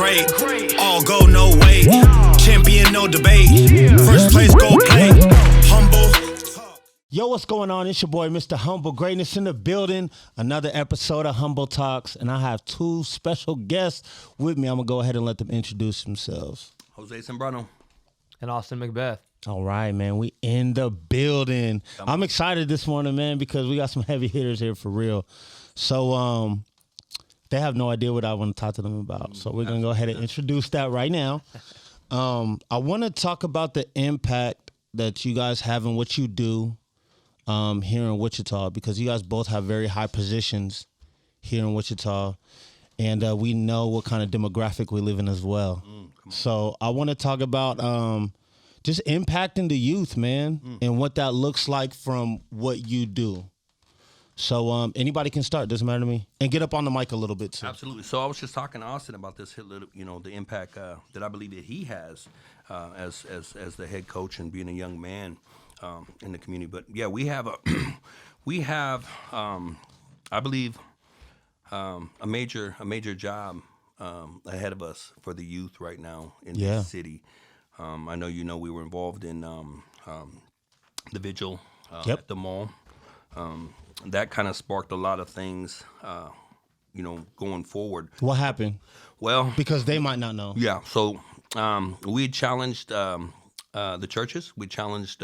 great. All go, no wait. Champion, no debate. First place, go play. Humble. Yo, what's going on? It's your boy, Mr. Humble Greatness in the building. Another episode of Humble Talks, and I have two special guests with me. I'm going to go ahead and let them introduce themselves. Jose Sembrano. And Austin Macbeth. All right, man. We in the building. I'm excited this morning, man, because we got some heavy hitters here for real. So they have no idea what I want to talk to them about. So we're going to go ahead and introduce that right now. I want to talk about the impact that you guys have in what you do here in Wichita, because you guys both have very high positions here in Wichita. And we know what kind of demographic we live in as well. So I want to talk about just impacting the youth, man, and what that looks like from what you do. So anybody can start, doesn't matter to me. And get up on the mic a little bit too. Absolutely. So I was just talking to Austin about this, the impact that I believe that he has as the head coach and being a young man in the community. But yeah, we have I believe a major job ahead of us for the youth right now in this city. I know we were involved in the vigil at the mall. That kind of sparked a lot of things, going forward. What happened? Well, because they might not know. Yeah. So we challenged the churches. We challenged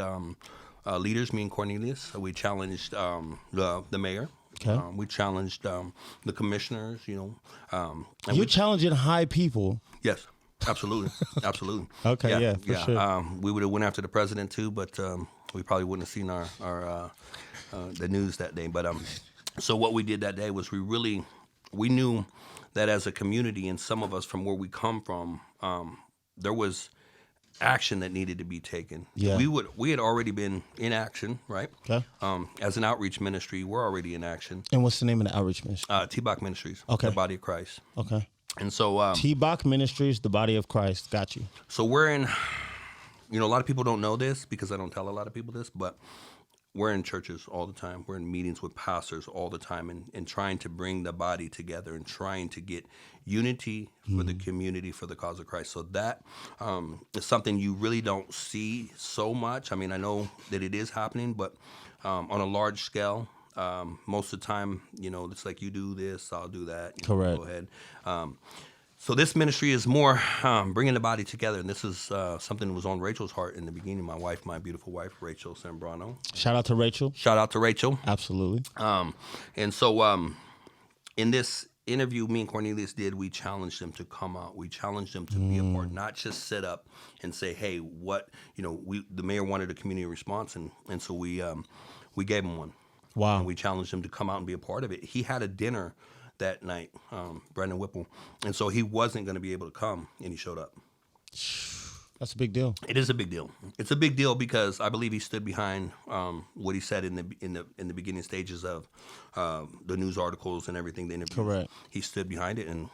leaders, me and Cornelius. We challenged the mayor. Okay. We challenged the commissioners. You're challenging high people. Yes. Absolutely. Absolutely. Okay, yeah, for sure. We would have went after the president too, but we probably wouldn't have seen our the news that day. But so what we did that day was we knew that as a community, and some of us from where we come from, there was action that needed to be taken. Yeah. We had already been in action, right? Okay. As an outreach ministry, we're already in action. And what's the name of the outreach ministry? T-Bach Ministries. Okay. The Body of Christ. Okay. And so T-Bach Ministries, the Body of Christ. Got you. So we're in, a lot of people don't know this because I don't tell a lot of people this, but we're in churches all the time. We're in meetings with pastors all the time and trying to bring the body together and trying to get unity for the community for the cause of Christ. So that is something you really don't see so much. I mean, I know that it is happening, but on a large scale, most of the time, it's like you do this, I'll do that. Correct. Go ahead. So this ministry is more bringing the body together, and this is something that was on Rachel's heart in the beginning. My beautiful wife, Rachel Sembrano. Shout out to Rachel. Shout out to Rachel. Absolutely. And so in this interview me and Cornelius did, we challenged them to come out. We challenged them to be a part, not just sit up and say, hey, what, the mayor wanted a community response, and so we gave him one. Wow. And we challenged him to come out and be a part of it. He had a dinner that night, Brandon Whipple, and so he wasn't going to be able to come, and he showed up. That's a big deal. It is a big deal. It's a big deal because I believe he stood behind what he said in the beginning stages of the news articles and everything, the interviews. Correct. He stood behind it, and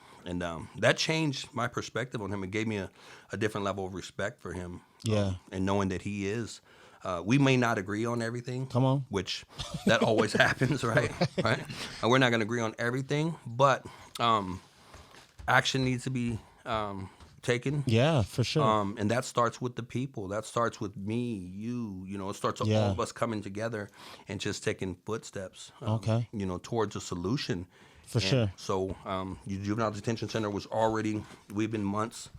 that changed my perspective on him. It gave me a different level of respect for him. Yeah. And knowing that he is. We may not agree on everything. Come on. Which that always happens, right? Right. And we're not going to agree on everything, but action needs to be taken. Yeah, for sure. And that starts with the people. That starts with me, you. It starts with all of us coming together and just taking footsteps. Okay. Towards a solution. For sure. So, the Juvenile Detention Center we've been months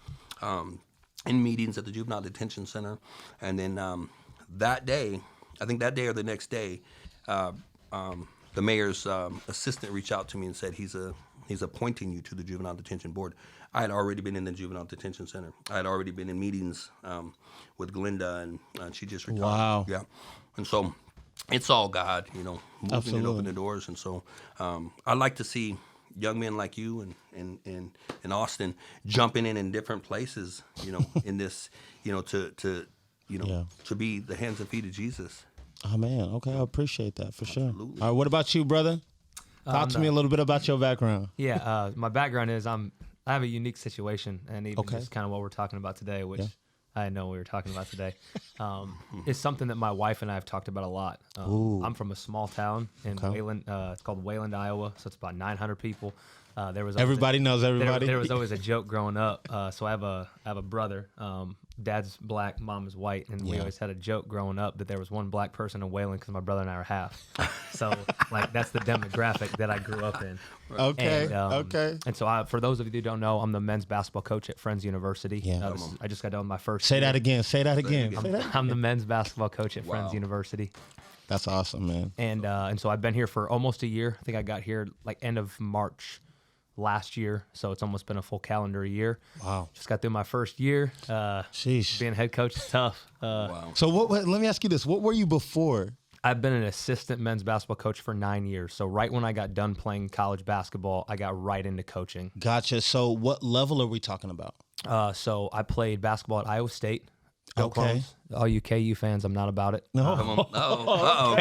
in meetings at the Juvenile Detention Center, and then that day, I think that day or the next day, the mayor's assistant reached out to me and said he's appointing you to the Juvenile Detention Board. I had already been in the Juvenile Detention Center. I had already been in meetings with Glinda, and she just retired. Wow. Yeah. And so it's all God, moving Absolutely. and opening the doors. And so I like to see young men like you and Austin jumping in different places, in this, to be the hands and feet of Jesus. Oh, man. Okay, I appreciate that for sure. Absolutely. All right, what about you, brother? Talk to me a little bit about your background. Yeah, my background is I have a unique situation, and even Okay. just kind of what we're talking about today, which I didn't know we were talking about today, is something that my wife and I have talked about a lot. I'm from a small town in Wayland. It's called Wayland, Iowa, so it's about 900 people. There was Everybody knows everybody. There was always a joke growing up. So I have a brother. Dad's black, mom is white, and we always had a joke growing up that there was one black person in Wayland because my brother and I are half. So like that's the demographic that I grew up in. Okay. And, Okay. And so for those of you who don't know, I'm the men's basketball coach at Friends University. Yeah. I just got done with my first. Say year. that again. Say that again. Say that. I'm the men's basketball coach at Friends University. That's awesome, man. And so I've been here for almost a year. I think I got here like end of March last year, so it's almost been a full calendar year. Wow. Just got through my first year. Sheesh. Being head coach is tough. So what? Let me ask you this: what were you before? I've been an assistant men's basketball coach for 9 years. So right when I got done playing college basketball, I got right into coaching. Gotcha. So what level are we talking about? So I played basketball at Iowa State. Okay. All you KU fans, I'm not about it. No. Come on. Uh-oh.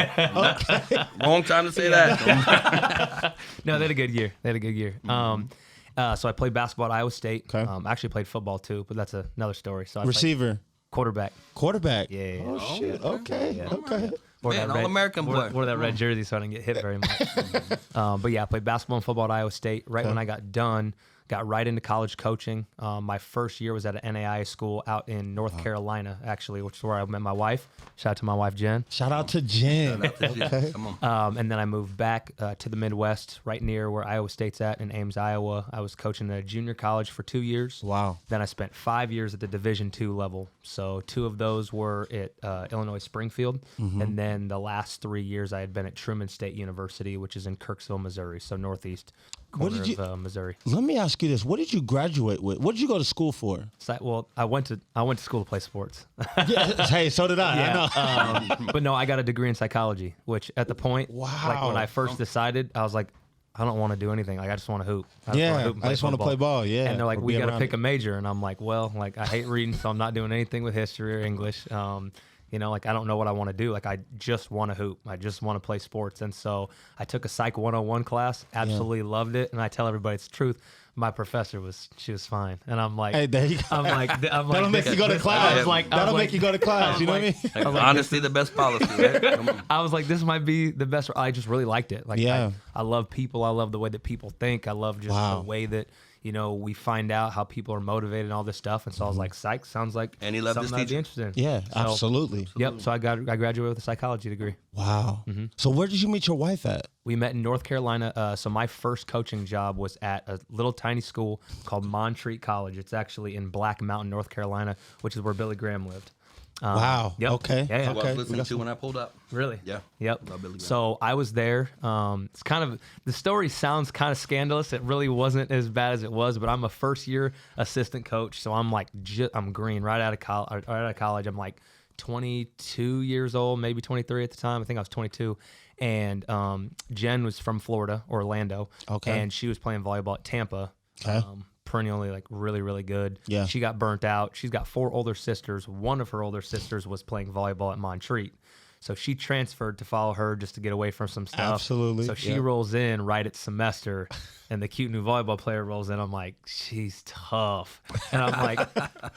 Wrong time to say that. No, they had a good year. So I played basketball at Iowa State. Okay. I actually played football too, but that's another story. So I played Receiver. quarterback. Quarterback. Yeah. Oh shit. Okay. Okay. Man, All-American boy. Wore that red jersey so I didn't get hit very much. But yeah, I played basketball and football at Iowa State. Right when I got done, got right into college coaching. My first year was at an NAIA school out in North Carolina, actually, which is where I met my wife. Shout out to my wife, Jen. Shout out to Jen. Okay. Come on. And then I moved back to the Midwest, right near where Iowa State's at in Ames, Iowa. I was coaching at a junior college for 2 years. Wow. Then I spent 5 years at the Division II level. So 2 of those were at Illinois Springfield. And then the last 3 years I had been at Truman State University, which is in Kirksville, Missouri, so northeast corner of Missouri. Let me ask you this: what did you graduate with? What did you go to school for? So, well, I went to school to play sports. Yeah, hey, so did I. I know. But no, I got a degree in psychology, which at the point, like when I first decided, I was like, I don't want to do anything. Like I just want to hoop. I just want to play ball. Yeah. And they're like, or we be got to around pick it. a major, and I'm like, well, like I hate reading, so I'm not doing anything with history or English. Like I don't know what I want to do. Like I just want to hoop. I just want to play sports. And so I took a Psych 101 class, absolutely loved it. And I tell everybody it's the truth. My professor was fine. And I'm like, Hey, there you go. That'll make you go to class. That'll make you go to class. You know what I mean? Honestly, the best policy, right? Come on. I was like, this might be the best. I just really liked it. Like, Yeah. I love people. I love the way that people think. I love just the way that, we find out how people are motivated and all this stuff. And so I was like, psych sounds like And he loved his something I'd be teacher. interested in. Yeah, So, absolutely. Yep. So I graduated with a psychology degree. Wow. So where did you meet your wife at? We met in North Carolina. So my first coaching job was at a little tiny school called Montreat College. It's actually in Black Mountain, North Carolina, which is where Billy Graham lived. Wow. Yep. Okay. Yeah, yeah. Who I was listening to when I pulled up. Really? Yeah. Yep. Love Billy Graham. So I was there. It's kind of, the story sounds kind of scandalous. It really wasn't as bad as it was, but I'm a first year assistant coach. So I'm like, I'm green right out of college. I'm like 22 years old, maybe 23 at the time. I think I was 22. And Jen was from Florida, Orlando. Okay. And she was playing volleyball at Tampa. Okay. Perennially like really, really good. Yeah. She got burnt out. She's got 4 older sisters. One of her older sisters was playing volleyball at Montreat. So she transferred to follow her just to get away from some stuff. Absolutely. So she rolls in right at semester, and the cute new volleyball player rolls in. I'm like, she's tough. And I'm like,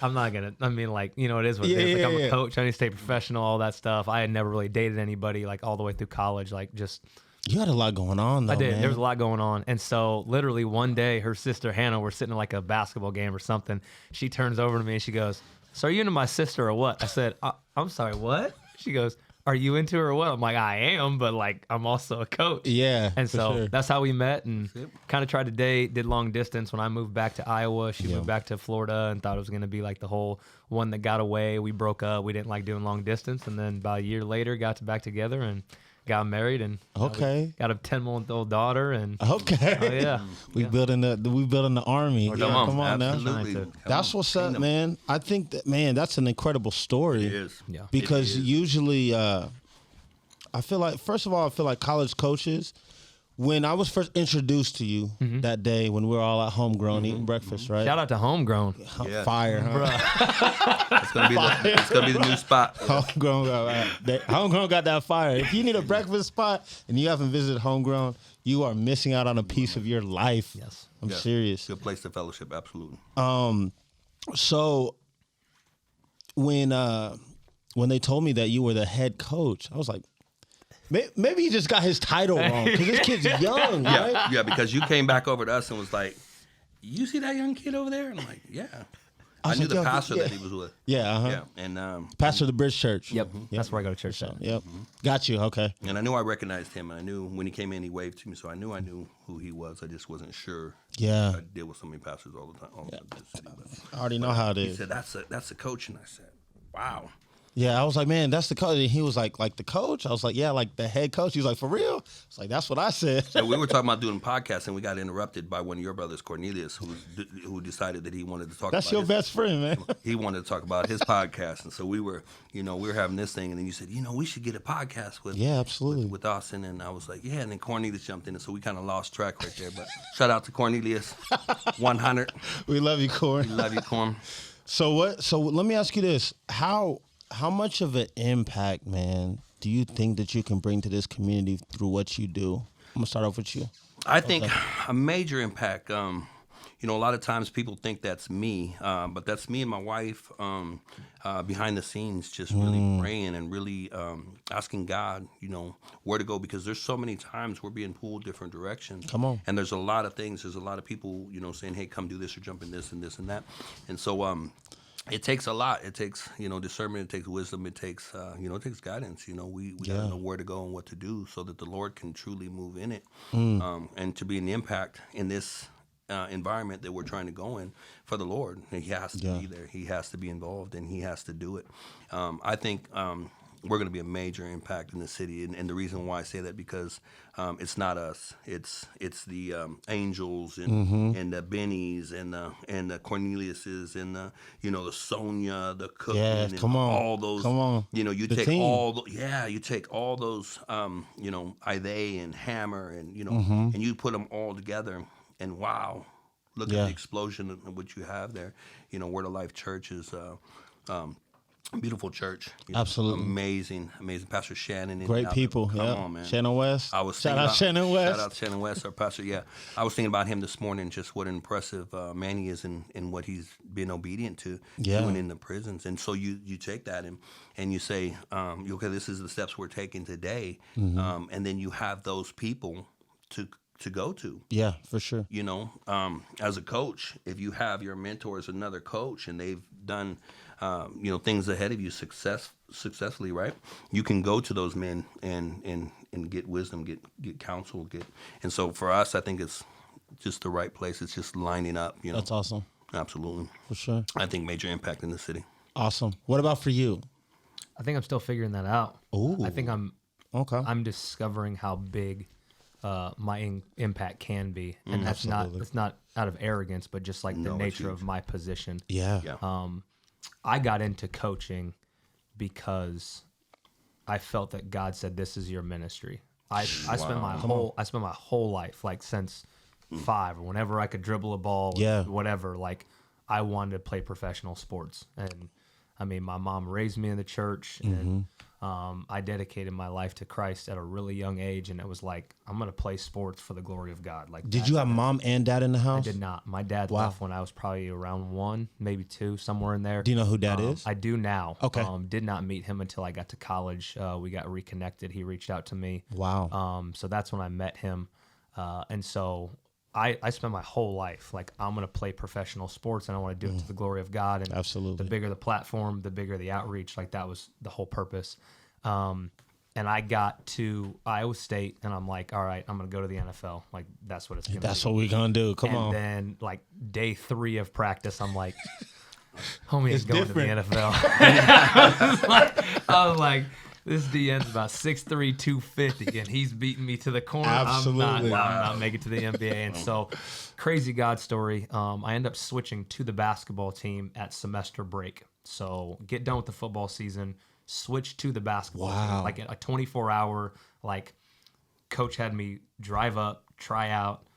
I'm not going to, it is what it is. Like, I'm a coach, I need to stay professional, all that stuff. I had never really dated anybody like all the way through college, like just. You had a lot going on, though. I did. Man. There was a lot going on. And so literally one day, her sister Hannah, we're sitting in like a basketball game or something. She turns over to me and she goes, so are you into my sister or what? I said, I'm sorry, what? She goes, are you into her or what? I'm like, I am, but like I'm also a coach. Yeah. And for so sure. that's how we met and kind of tried to date, did long distance. When I moved back to Iowa, she moved back to Florida and thought it was going to be like the whole one that got away. We broke up. We didn't like doing long distance. And then about a year later, got back together and got married and Okay. got a 10-month-old daughter and Okay. oh yeah, we building the army. Come Yeah, on, come on now. absolutely. Trying Come That's on. what's up, Kingdom. man. I think that, man, that's an incredible story. It is. yeah. Because It is. usually, I feel like, first of all, I feel like college coaches, when I was first introduced to you that day when we were all at Homegrown eating breakfast, right? Shout out to Homegrown. Yeah. Fire, huh? It's gonna be the new spot. Homegrown got that fire. If you need a breakfast spot and you haven't visited Homegrown, you are missing out on a piece of your life. Yes. I'm Yeah. serious. Good place to fellowship, absolutely. So when they told me that you were the head coach, I was like, Maybe he just got his title wrong because this kid's young, right? Yeah, because you came back over to us and was like, "You see that young kid over there?" And I'm like, "Yeah." I was knew like, the yo, pastor yeah. that he was with. Yeah, Yeah, and Pastor of the Bridge Church. Yep. That's where I go to church. So, yep. Got you. Okay. and I knew I recognized him. And I knew when he came in, he waved to me, so I knew who he was. I just wasn't sure. Yeah. I deal with so many pastors all the time, all over the city. But I already know how it he is. said, "That's the coach," and I said, "Wow." Yeah, I was like, man, that's the coach. And he was like the coach? I was like, yeah, like the head coach. He was like, for real? It's like, that's what I said. So we were talking about doing podcasts, and we got interrupted by one of your brothers, Cornelius, who decided that he wanted to talk. That's about your his, best friend, man. He wanted to talk about his podcast, and so we were having this thing, and then you said, we should get a podcast with Yeah, absolutely. with Austin, and I was like, yeah, and then Cornelius jumped in, and so we kind of lost track right there. But shout out to Cornelius, 100. We love you, Corn. We love you, Corn. So let me ask you this. How much of an impact, man, do you think that you can bring to this community through what you do? I'm going to start off with you. I think a major impact. A lot of times people think that's me, but that's me and my wife behind the scenes, just really praying and really asking God, where to go, because there's so many times we're being pulled different directions. Come on. And there's a lot of things. There's a lot of people, saying, "Hey, come do this or jump in this and this and that," and so. It takes a lot. It takes, discernment. It takes wisdom. It takes, it takes guidance. We gotta know where to go and what to do so that the Lord can truly move in it, and to be an impact in this environment that we're trying to go in for the Lord. He has to be there. He has to be involved, and he has to do it. I think we're going to be a major impact in the city, and the reason why I say that because it's not us. It's the Angels and the Bennies and the Corneliuses and the Sonia, the Cookman, Yes, and come on. all those. Come on. You The take team. you take all those Ide and Hammer and and you put them all together, and wow, look at the explosion of what you have there. Word of Life Church is. Beautiful church. Absolutely. Amazing. Pastor Shannon. Great people. Come Yeah. on, man. Shannon West. I was Shout thinking out about- Shannon West. Shout out Shannon West, our pastor. Yeah. I was thinking about him this morning, just what an impressive man he is in what he's been obedient to doing in the prisons. And so you take that and you say, okay, this is the steps we're taking today. And then you have those people to go to. Yeah, for sure. As a coach, if you have your mentor as another coach and they've done, things ahead of you successfully, right? You can go to those men and get wisdom, get counsel, and so for us, I think it's just the right place. It's just lining up, That's awesome. Absolutely. For sure. I think major impact in the city. Awesome. What about for you? I think I'm still figuring that out. Ooh. I think Okay. I'm discovering how big my impact can be, and that's Absolutely. not out of arrogance, but just like the No, it's nature huge. of my position. Yeah. I got into coaching because I felt that God said, "This is your ministry." I spent my whole life, like since 5 or whenever I could dribble a ball, whatever. Like I wanted to play professional sports, and I mean, my mom raised me in the church, and I dedicated my life to Christ at a really young age, and it was like, I'm gonna play sports for the glory of God. Like, Did you have mom and dad in the I house? did not. My dad left when I was probably around 1, maybe 2, somewhere in there. Do you know who dad is? I do now. Okay. Did not meet him until I got to college. We got reconnected. He reached out to me. Wow. So that's when I met him. And so I spent my whole life like, I'm going to play professional sports and I want to do it to the glory of God. And Absolutely. the bigger the platform, the bigger the outreach. Like that was the whole purpose. And I got to Iowa State and I'm like, all right, I'm going to go to the NFL. Like that's what it's going to be. That's what we're going to do. Come And on. then like day 3 of practice, I'm like, homie It's is going different. to the NFL. I was like, this DN's about 6'3", 250, and he's beating me to the corner. Absolutely. I'm not making it to the NBA. And so, crazy God story. I end up switching to the basketball team at semester break. So get done with the football season, switch to the basketball team. Like a 24-hour, like coach had me drive up, try out,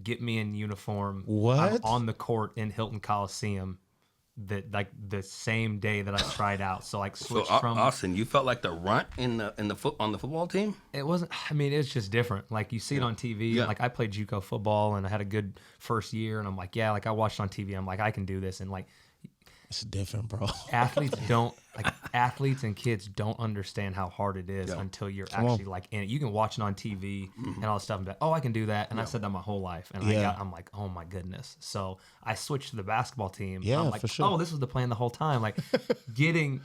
get me in uniform. What? I'm on the court in Hilton Coliseum that like the same day that I tried out. So like switched from Austin, you felt like the runt on the football team? it wasn't, I mean, it's just different. Like you see it on TV. Yeah. Like I played JUCO football and I had a good first year and I'm like, yeah, like I watched on TV. I'm like, I can do this. And like It's different, bro. Athletes and kids don't understand how hard it is until you're actually like in it. You can watch it on TV and all this stuff and be like, oh, I can do that. And I said that my whole life. And I'm like, oh my goodness. So I switched to the basketball team. Yeah, I'm like, for sure. oh, this was the plan the whole time. Like getting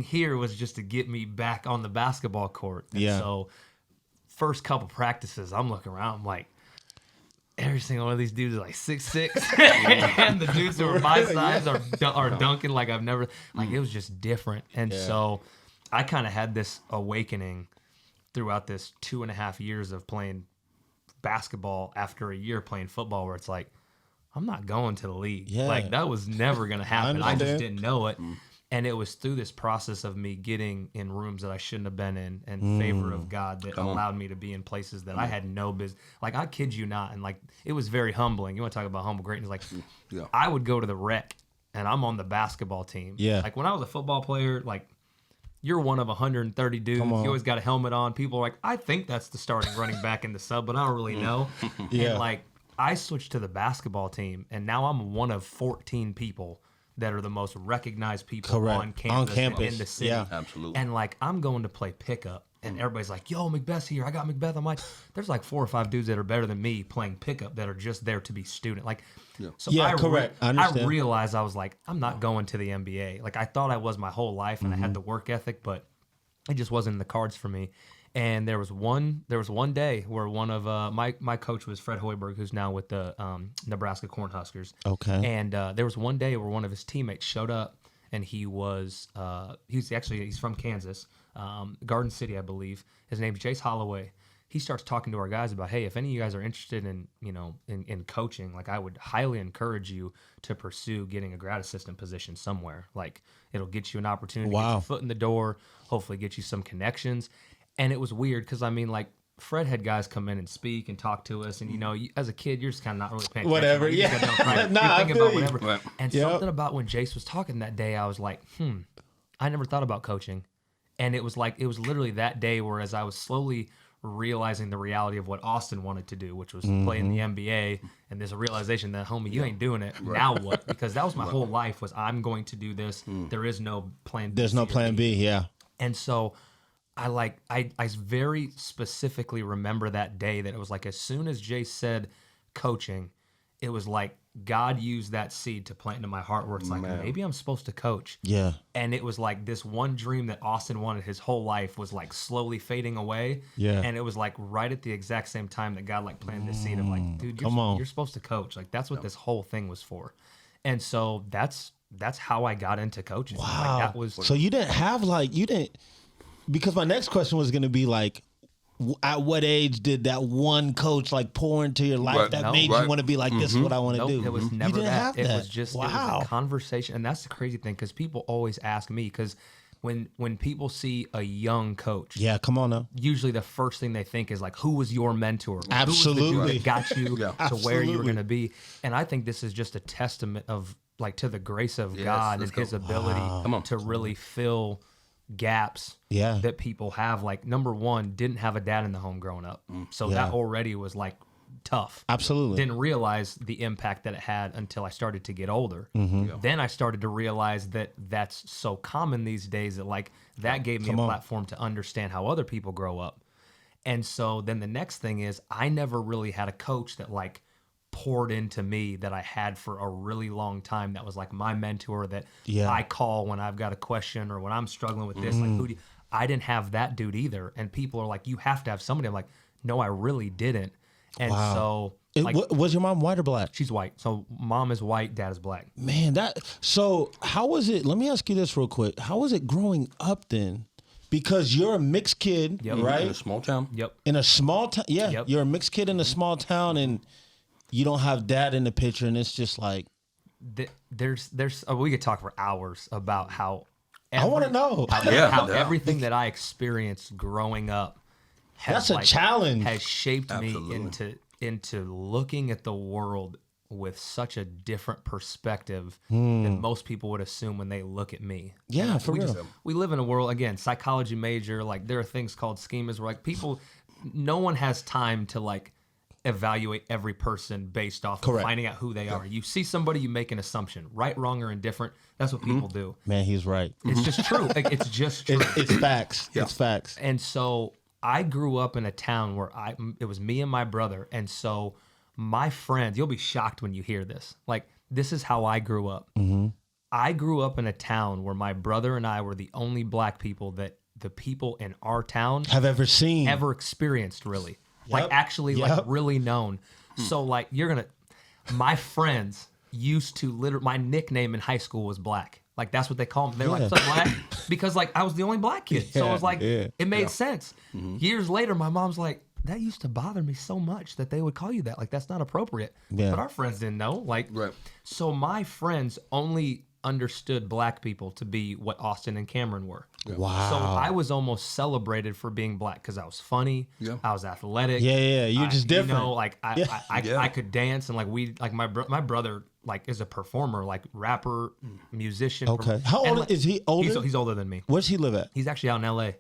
here was just to get me back on the basketball court. And so first couple practices, I'm looking around, I'm like, every single one of these dudes is like 6'6", and the dudes who are my size are dunking like I've never. Like it was just different, and so I kind of had this awakening throughout this 2.5 years of playing basketball after a year playing football, where it's like I'm not going to the league. Yeah. Like that was never gonna happen. I just understand. didn't know it. And it was through this process of me getting in rooms that I shouldn't have been in favor of God that allowed me to be in places that I had no business. Like, I kid you not. And, like, it was very humbling. You want to talk about humble greatness. Like, I would go to the rec, and I'm on the basketball team. Yeah. Like, when I was a football player, like, you're one of 130 dudes. You always got a helmet on. People are like, I think that's the starting running back in the sub, but I don't really know. And, like, I switched to the basketball team, and now I'm one of 14 people that are the most recognized people on campus in the city. Yeah, absolutely. And like I'm going to play pickup, and everybody's like, "Yo, Macbeth's here. I got Macbeth." I'm like, "There's like 4 or 5 dudes that are better than me playing pickup that are just there to be student." Like, so correct. I I understand. realized I was like, I'm not going to the NBA. Like I thought I was my whole life, and I had the work ethic, but it just wasn't in the cards for me. And there was one day where one of my coach was Fred Hoiberg, who's now with the Nebraska Cornhuskers. Okay. And there was one day where one of his teammates showed up, and he's from Kansas, Garden City, I believe. His name's Jace Holloway. He starts talking to our guys about, hey, if any of you guys are interested in coaching, like I would highly encourage you to pursue getting a grad assistant position somewhere. Like it'll get you an opportunity to get your foot in the door, hopefully get you some connections. And it was weird because, I mean, like, Fred had guys come in and speak and talk to us. And, as a kid, you're just kind of not really paying attention. Whatever, You just got done practice. Nah, you're thinking about I feel you. whatever. Right. And something about when Jace was talking that day, I was like, I never thought about coaching. And it was literally that day where as I was slowly realizing the reality of what Austin wanted to do, which was play in the NBA, and there's a realization that, homie, you ain't doing it. Now what? Because that was my whole life was I'm going to do this. There is no plan B. There's no plan B, yeah. And so I very specifically remember that day that it was like as soon as Jay said coaching, it was like God used that seed to plant into my heart where it's like, maybe I'm supposed to coach. Yeah. And it was like this one dream that Austin wanted his whole life was like slowly fading away. Yeah. And it was like right at the exact same time that God like planted this seed of like, dude, you're supposed to coach. Like that's what this whole thing was for. And so that's how I got into coaching. Wow. Like, that was so you didn't because my next question was going to be like, at what age did that one coach like pour into your life that made you want to be like, this is what I want to do? It was never you didn't that. Have It that. was just it was a conversation. And that's the crazy thing because people always ask me because when people see a young coach, yeah, come on now. usually the first thing they think is like, who was your mentor? Like, Absolutely. Who was the dude that got you to where you were Absolutely. going to be? And I think this is just a testament of like to the grace of God and his ability to really fill gaps that people have. Like number one, didn't have a dad in the home growing up. So that already was like tough. Absolutely. Didn't realize the impact that it had until I started to get older. Then I started to realize that that's so common these days that like that gave me a platform to understand how other people grow up. And so then the next thing is I never really had a coach that like poured into me that I had for a really long time that was like my mentor that I call when I've got a question or when I'm struggling with this. Like I didn't have that dude either. And people are like, you have to have somebody. I'm like, no, I really didn't. And so like, was your mom white or black? she's white. So mom is white, dad is black. Man, so how was it? Let me ask you this real quick. How was it growing up then? Because you're a mixed kid, right? In a small town. Yep. In a small town. Yeah. You're a mixed kid in a small town and you don't have dad in the picture, and it's just like There's we could talk for hours about how I want to know. how everything that I experienced growing up has, That's a challenge. has shaped me into looking at the world with such a different perspective than most people would assume when they look at me. Yeah, for real. We live in a world, again, psychology major, like there are things called schemas where like people, no one has time to like evaluate every person based off Correct. of finding out who they are. You see somebody, you make an assumption, right, wrong, or indifferent. That's what people do. Man, he's right. It's just true. Like, it's just true. It's facts. Yeah. It's facts. And so I grew up in a town where it was me and my brother. And so my friends, you'll be shocked when you hear this. Like, this is how I grew up. Mm-hmm. I grew up in a town where my brother and I were the only black people that the people in our town Have ever seen? ever experienced, really. Yep. Like, actually, Yep. like, really known. So, like, my friends used to my nickname in high school was Black. Like, that's what they call me. They're like, "What's up, Black?" Because, like, I was the only black kid. So I was like, it made sense. Years later, my mom's like, that used to bother me so much that they would call you that. Like, that's not appropriate. Yeah. But our friends didn't know. Like, Right. So my friends only understood black people to be what Austin and Cameron were. Wow. So I was almost celebrated for being black because I was funny. Yeah. I was athletic. Yeah. You're just different. You know, like Yeah. I could dance, and like my brother like is a performer, like rapper, musician. Okay. How old is he? Older? He's older than me. Where's he live at? He's actually out in L.A.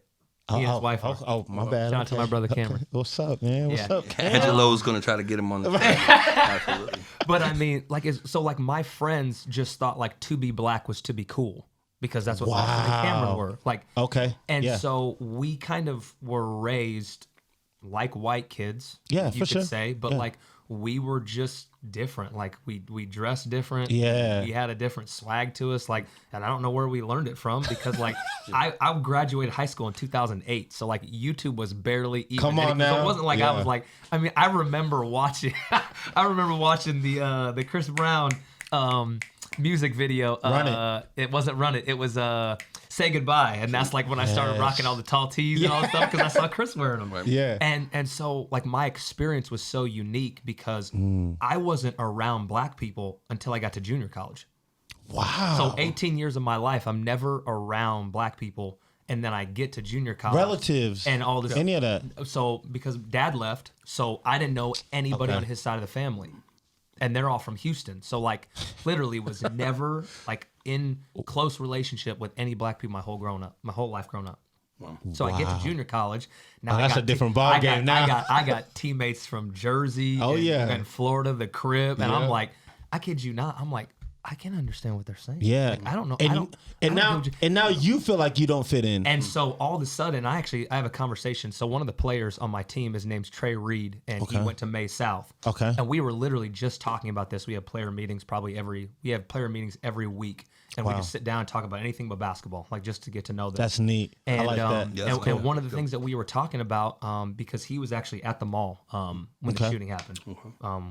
He and his wife are. Oh, my bad. Shout out to my brother Cameron. What's up, man? What's Yeah. up? Angelo's going to try to get him on the Absolutely. But I mean, like, like my friends just thought like to be black was to be cool because that's what Austin and Cameron Wow. were. Like, Okay. and yeah. so we kind of were raised like white kids. Yeah, you for could sure. say, but Yeah. like we were just different. Like we dressed different. Yeah. we had a different swag to us. Like, and I don't know where we learned it from because like I graduated high school in 2008, so like YouTube was barely even. Come on So now. it wasn't like Yeah. I was like. I mean, I remember watching. The Chris Brown music video. Run It. It wasn't Run It. It was Say Goodbye, and that's like when I started Yes. rocking all the tall tees and all that stuff because I saw Chris wearing them. Right. Yeah. And so like my experience was so unique because I wasn't around black people until I got to junior college. Wow. So 18 years of my life, I'm never around black people, and then I get to junior college. Relatives. And all this. Any of that. So because dad left, so I didn't know anybody Okay. on his side of the family. And they're all from Houston. So like literally was never like in close relationship with any black people my whole life growing up. So I get to junior college. Now Oh, that's I got a different ball game now. I got teammates from Jersey Oh, and, yeah. and Florida, the crib. And Yeah. I'm like, I kid you not, I'm like, I can't understand what they're saying. Yeah. Like, I don't know. And, I don't and know now what you- and now you feel like you don't fit in. and so all of a sudden, I have a conversation. So one of the players on my team, his name's Trey Reed, and he Okay. went to May South. Okay. And we were literally just talking about this. We have player meetings every week, and we Wow. just sit down and talk about anything but basketball, like just to get to know them. That's neat. And, I like that. Yeah, and, that's cool. and one of the things that we were talking about, because he was actually at the mall when the Okay. shooting happened,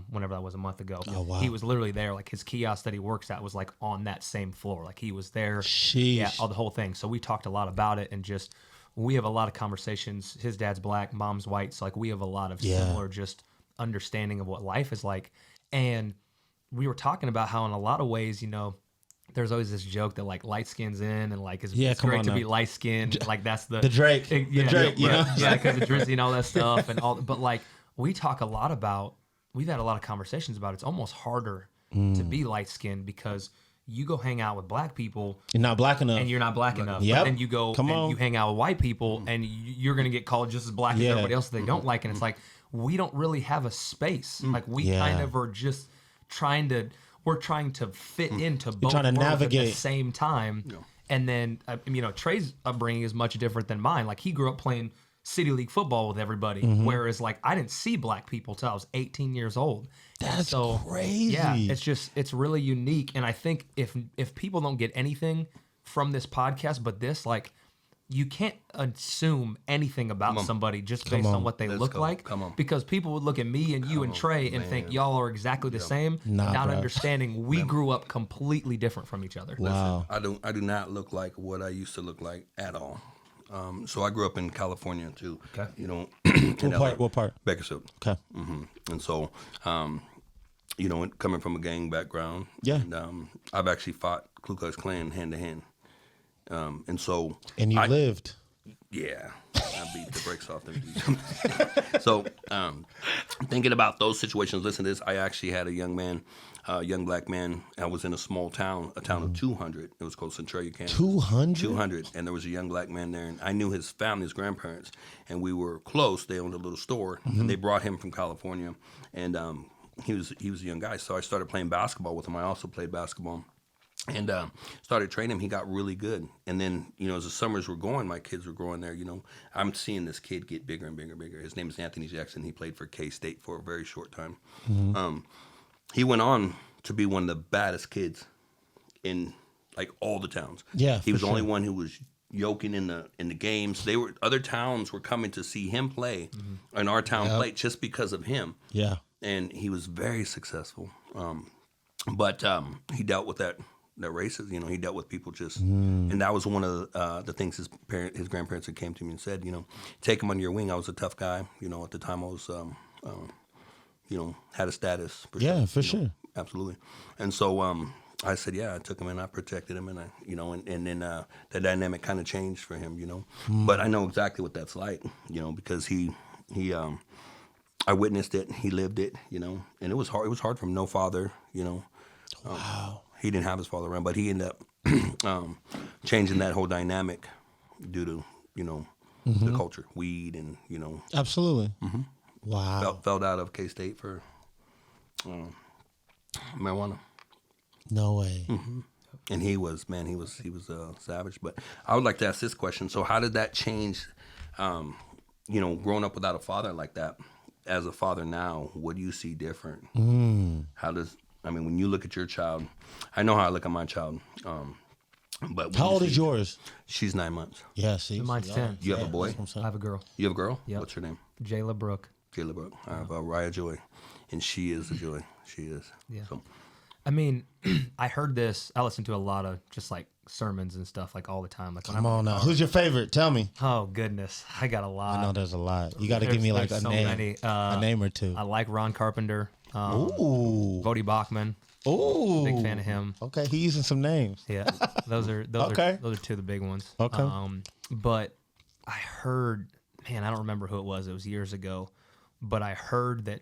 whenever that was a month ago. Oh, wow. He was literally there. Like his kiosk that he works at was like on that same floor. Like he was there. Sheesh. Yeah, all the whole thing. So we talked a lot about it, and just we have a lot of conversations. His dad's black, mom's white, so like we have a lot of Yeah. similar just understanding of what life is like. And we were talking about how in a lot of ways, there's always this joke that like light skin's in, and like it's come great on to now. be light skinned. Like that's the Drake. The Drake, you know? yeah, because of Drizzy and all that stuff and all. But like we talk a lot about, we've had a lot of conversations about it's almost harder to be light skinned because you go hang out with black people You're not black enough. and you're not black enough. Yep. But then you go Come and on. you hang out with white people and you're gonna get called just as black as Yeah. everybody else that they don't like. And it's like we don't really have a space. Like we Yeah. kind of are just trying to fit into both trying to worlds at the navigate. same time. And then Trey's upbringing is much different than mine. Like he grew up playing city league football with everybody, Mm-hmm. whereas like I didn't see black people till I was 18 years old. And That's so, crazy. Yeah, it's really unique. And I think if people don't get anything from this podcast, but this, like, you can't assume anything about somebody just based on what they Let's look go. like. Come on. Because people would look at me and you and Trey and think y'all are exactly the same, Nah, not bruh. understanding we grew up completely different from each other. Wow. I do not look like what I used to look like at all. So I grew up in California too. Okay. In LA. What part? Bakersfield. Okay. And so, coming from a gang background, Yeah. and, I've actually fought Ku Klux Klan hand to hand. And so, And you lived. yeah, beat the brakes off them. So, thinking about those situations, listen to this. I actually had a young black man. I was in a small town, a town of 200. It was called Centralia, Kansas. 200? 200. And there was a young black man there, and I knew his family, his grandparents, and we were close. They owned a little store, and they brought him from California, and he was a young guy. So I started playing basketball with him. I also played basketball. And started training him. He got really good. And then, as the summers were going, my kids were growing there, I'm seeing this kid get bigger and bigger and bigger. His name is Anthony Jackson. He played for K-State for a very short time. He went on to be one of the baddest kids in, like, all the towns. Yeah, he was the only sure. one who was yoking in the games. Other towns were coming to see him play, and our town played just because of him. Yeah. And he was very successful. But he dealt with that racism, he dealt with people just, and that was one of the things his grandparents had came to me and said, take him under your wing. I was a tough guy, at the time I was, had a status. For sure. Absolutely. And so I said, I took him and I protected him, and and then the dynamic kind of changed for him, But I know exactly what that's like, because he I witnessed it, he lived it, and it was hard. It was hard for him, no father, Wow. He didn't have his father around, but he ended up changing that whole dynamic due to, the culture, weed, and, Absolutely. Wow. fell out of K-State for marijuana. No way. And he was savage. But I would like to ask this question. So how did that change, growing up without a father like that? As a father now, what do you see different? When you look at your child, I know how I look at my child. But How old is yours? She's 9 months. Yeah, see. Mine's 10. You have a boy? That's what I'm saying. I have a girl, You have a girl? Yep. What's her name? Jayla Brooke. Kayla Brooke. I have Raya Joy, and she is a joy. She is. Yeah. So, I heard this. I listen to a lot of just like sermons and stuff like all the time. Like when Come I'm on now. Who's your favorite? Tell me. Oh goodness, I got a lot. I know there's a lot. You got to give me like a there's so name. many. A name or two. I like Ron Carpenter. Ooh. Bodie Bachman. Ooh. Big fan of him. Okay, he's using some names. Yeah, those are Okay. those are two of the big ones. Okay. But I heard, man, I don't remember who it was. It was years ago, but I heard that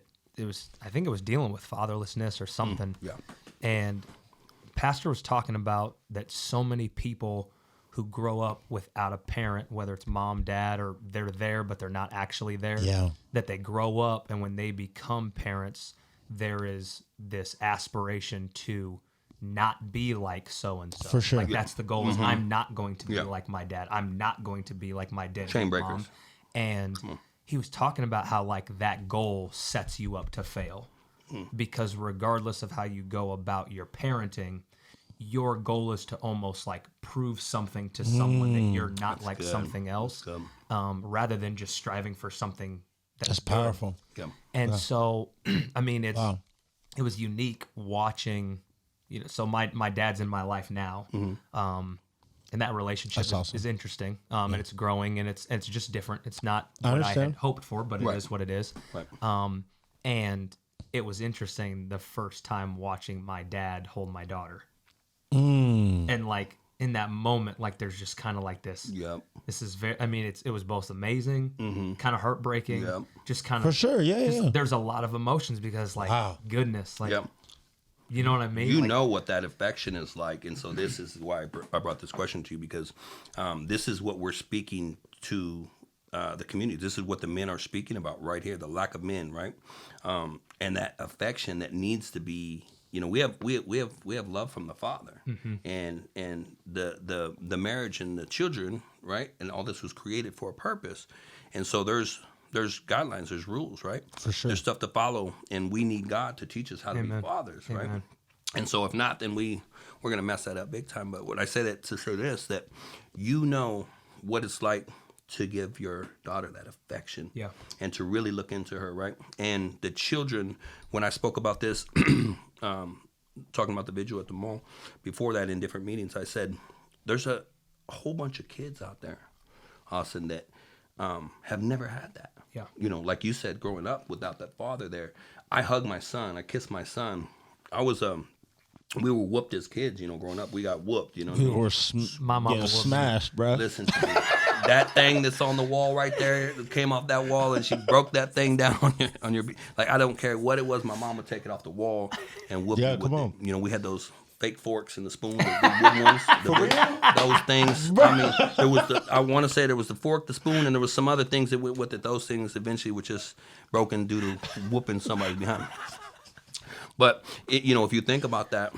I think it was dealing with fatherlessness or something. yeah. And pastor was talking about that so many people who grow up without a parent, whether it's mom, dad, or they're there but they're not actually there. Yeah. That they grow up, and when they become parents, there is this aspiration to not be like so and so. For sure. Like that's the goal. Is I'm not going to be Yeah. like my dad. I'm not going to be like my dad. Chain and breakers. mom. And he was talking about how like that goal sets you up to fail, because regardless of how you go about your parenting, your goal is to almost like prove something to someone that you're not like good. something else, good. Rather than just striving for something That's good. powerful. Yeah. And so, it's Wow. it was unique watching, so my dad's in my life now, and that relationship That's awesome. is interesting, and it's growing, and it's just different. It's not I what I understand. had hoped for, but Right. it is what it is. Right. And it was interesting the first time watching my dad hold my daughter, and like in that moment, like there's just kind of like this. Yep. This is very. It was both amazing, kind of heartbreaking, Yep. just kind of For sure. Yeah, just- yeah. there's a lot of emotions because like Wow. goodness, like Yep. you know what I mean? You Like, know what that affection is like, and so this is why I brought this question to you, because this is what we're speaking to the community. This is what the men are speaking about right here: the lack of men, right? And that affection that needs to be. We have love from the Father, and the marriage and the children, right? And all this was created for a purpose, and so there's guidelines, there's rules, right? For sure. There's stuff to follow, and we need God to teach us how to Amen. be fathers, right? Amen. And so if not, then we're gonna mess that up big time. But what I say that to say this, that you know what it's like to give your daughter that affection, Yeah. and to really look into her, right? And the children, when I spoke about this, talking about the vigil at the mall, before that in different meetings, I said, there's a whole bunch of kids out there, Austin, that have never had that. Yeah. Like you said, growing up without that father there. I hug my son. I kiss my son. I was we were whooped as kids, growing up. We got whooped, We were My mama getting was- smashed, bro. Listen to me. that thing that's on the wall right there came off that wall, and she broke that thing down on your like, I don't care what it was, my mom would take it off the wall and whoop Yeah, it with come on. it. You know, we had those fake forks and the spoons, the big wooden ones, those things. I mean, there was I want to say there was the fork, the spoon, and there was some other things that went with it. Those things eventually were just broken due to whooping somebody behind. But you know, if you think about that,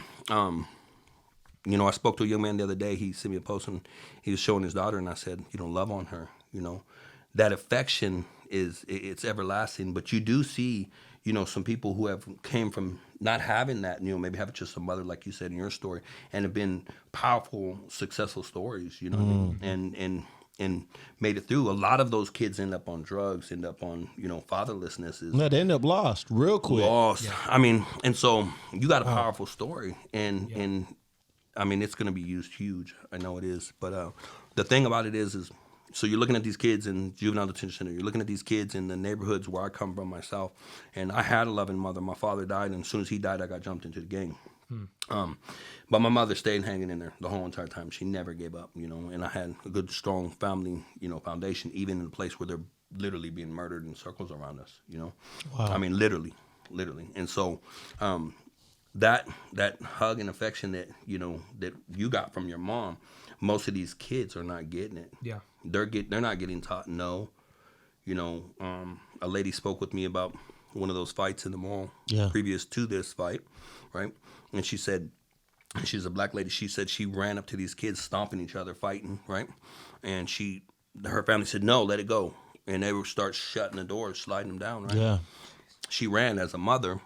you know, I spoke to a young man the other day. He sent me a post and he was showing his daughter, and I said, you know, love on her. You know, that affection it's everlasting. But you do see, you know, some people who have came from not having that, you know, maybe have just a mother, like you said in your story, and have been powerful, successful stories, you know, and made it through. A lot of those kids end up on drugs, end up on, you know, fatherlessness. No, they end up lost real quick. Lost. Yeah. I mean, and so you got a powerful story, and I mean, it's going to be used huge. I know it is. But the thing about it is so you're looking at these kids in juvenile detention center. You're looking at these kids in the neighborhoods where I come from myself. And I had a loving mother. My father died, and as soon as he died, I got jumped into the gang. But my mother stayed hanging in there the whole entire time. She never gave up, you know. And I had a good, strong family, you know, foundation, even in a place where they're literally being murdered in circles around us, you know. Wow. I mean, literally. And so that hug and affection that, you know, that you got from your mom, most of these kids are not getting it. Yeah. They're not getting taught no. You know, a lady spoke with me about one of those fights in the mall previous to this fight, right? And she said, she's a black lady, she said she ran up to these kids stomping each other, fighting, right? And her family said, no, let it go. And they would start shutting the doors, sliding them down, right? Yeah. She ran as a mother,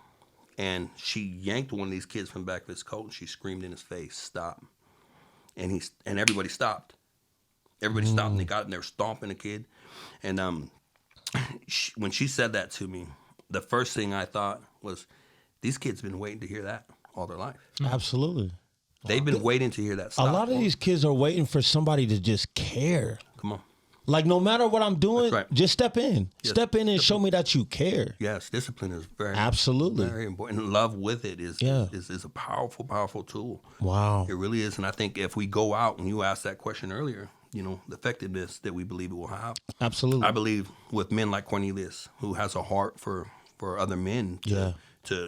and she yanked one of these kids from the back of his coat, and she screamed in his face, stop. And everybody stopped. Everybody stopped, and they got in there stomping the kid. And when she said that to me, the first thing I thought was, these kids been waiting to hear that all their life. Absolutely. They've been waiting to hear that stop. A lot of these kids are waiting for somebody to just care. Come on. Like, no matter what I'm doing, just step in. Yes. Step in and show me that you care. Yes, discipline is very important. And love with it is a powerful, powerful tool. Wow. It really is. And I think if we go out, and you asked that question earlier, you know, the effectiveness that we believe it will have. Absolutely. I believe with men like Cornelius, who has a heart for other men to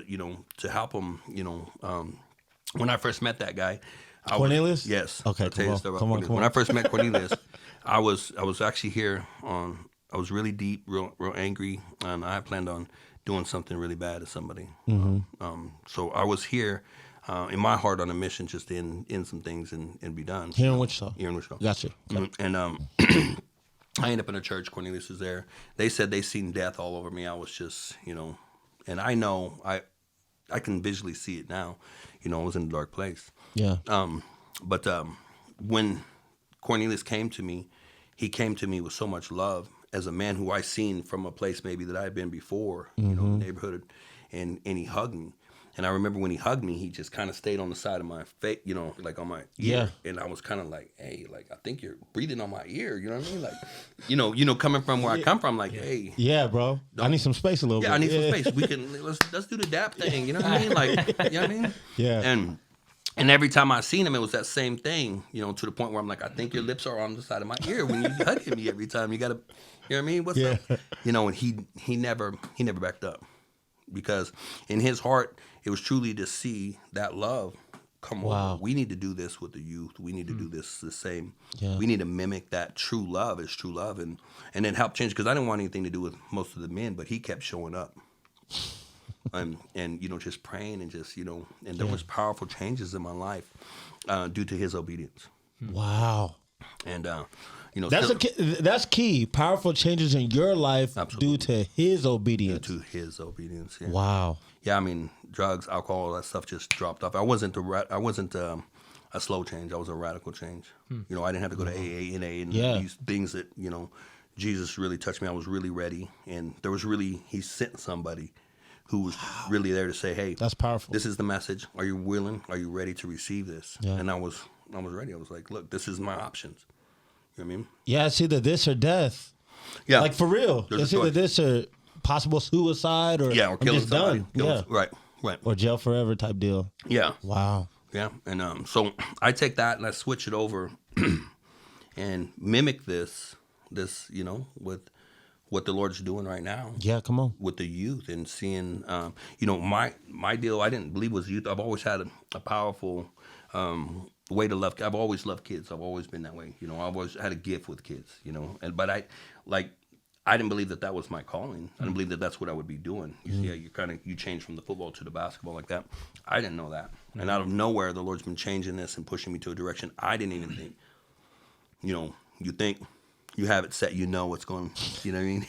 you know, to help them, you know. When I first met that guy, Cornelius? Yes. Okay, come on. When I first met Cornelius, I was actually here I was really deep, real angry, and I planned on doing something really bad to somebody. Mm-hmm. So I was here in my heart on a mission just to end some things and be done. Here in Wichita? Here in Wichita. Gotcha. Okay. And I ended up in a church. Cornelius was there. They said they seen death all over me. I was just, you know, and I know, I can visually see it now. You know, I was in a dark place. Yeah. But when Cornelius came to me, he came to me with so much love as a man who I seen from a place maybe that I had been before, you know, the neighborhood, and he hugged me. And I remember when he hugged me, he just kind of stayed on the side of my face, you know, like on my ear. Yeah. And I was kind of like, hey, like, I think you're breathing on my ear. You know what I mean? Like, you know, coming from where I come from, like, hey. Yeah, bro. I need some space a little bit. Yeah, I need some space. We can, let's do the dap thing. You know what I mean? Like, you know what I mean? Yeah. And every time I seen him, it was that same thing, you know, to the point where I'm like, I think your lips are on the side of my ear when you hugging me every time. You got to, you know what I mean? What's up? You know, and he never backed up, because in his heart, it was truly to see that love come over. We need to do this with the youth. We need to do this the same. Yeah. We need to mimic that true love as true love, and then help change, because I didn't want anything to do with most of the men, but he kept showing up. And you know, just praying, and just, you know, and there was powerful changes in my life due to his obedience. Wow. And you know, that's key. Powerful changes in your life due to his obedience. Due to his obedience. Yeah. Wow. Yeah, I mean, drugs, alcohol, that stuff just dropped off. I wasn't a slow change. I was a radical change. You know, I didn't have to go to AA, NA, and these things that, you know, Jesus really touched me. I was really ready, and he sent somebody who was really there to say, hey, that's powerful. This is the message. Are you willing? Are you ready to receive this? Yeah. And I was ready. I was like, look, this is my options. You know what I mean? Yeah, it's either this or death. Yeah. Like, for real. It's either this or possible suicide, or or killing somebody. Right. Or jail forever type deal. Yeah. Wow. Yeah. And so I take that and I switch it over and mimic this, with what the Lord's doing right now. Yeah, come on. With the youth and seeing, my deal, I didn't believe was youth. I've always had a powerful way to love. I've always loved kids. I've always been that way. I've always had a gift with kids. But I didn't believe that was my calling. I didn't believe that that's what I would be doing. You change from the football to the basketball like that. I didn't know that. And out of nowhere, the Lord's been changing this and pushing me to a direction I didn't even think. You think you have it set, what's going, you know what I mean?